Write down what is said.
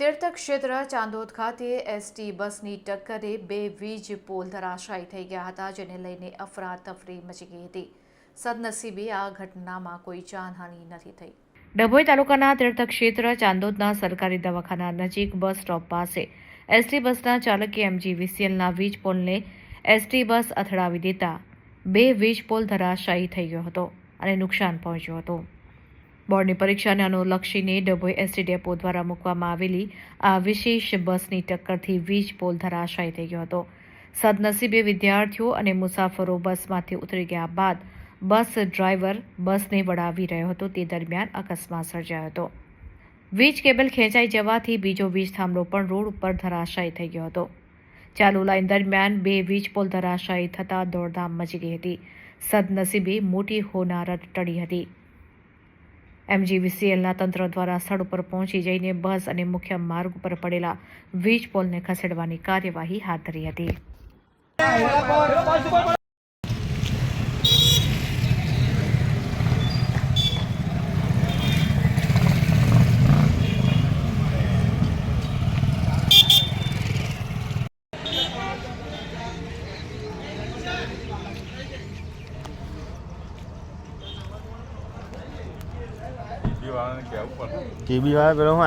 તીર્થક્ષેત્ર ચાંદોદ ખાતે એસટી બસની ટક્કરે બે વીજ પોલ ધરાશાયી થઈ ગયા હતા, જેને લઈને અફરાતફરી મચી ગઈ હતી. સદનસીબે આ ઘટનામાં કોઈ જાનહાનિ નથી થઈ. ડભોઈ તાલુકાના તીર્થક્ષેત્ર ચાંદોદના સરકારી દવાખાના નજીક બસ સ્ટોપ પાસે એસટી બસના ચાલકે MGVCLના વીજ પોલને એસટી બસ અથડાવી દેતા બે વીજ પોલ ધરાશાયી થઈ ગયો હતો અને નુકસાન પહોંચ્યું હતું. બોર્ડની પરીક્ષાને અનુલક્ષીને ડભોઈ એસટી ડેપો દ્વારા મૂકવામાં આવેલી આ વિશેષ બસની ટક્કરથી વીજ પોલ ધરાશાયી થઈ ગયો હતો. સદનસીબે વિદ્યાર્થીઓ અને મુસાફરો બસમાંથી ઉતરી ગયા બાદ બસ ડ્રાઈવર બસને વળાવી રહ્યો હતો તે દરમિયાન અકસ્માત સર્જાયો હતો. વીજ કેબલ ખેંચાઈ જવાથી બીજો વીજ થાંભલો પણ રોડ ઉપર ધરાશાયી થઈ ગયો હતો. ચાલુ લાઇન દરમિયાન બે વીજ પોલ ધરાશાયી થતાં દોડધામ મચી ગઈ હતી. સદનસીબે મોટી હોનારત ટળી હતી. MGVCLના તંત્ર દ્વારા સ્થળ ઉપર પહોંચી જઈને બસ અને મુખ્ય માર્ગ ઉપર પડેલા વીજ પોલને ખસેડવાની કાર્યવાહી હાથ ધરી હતી. કેબી વાળા પેલો હું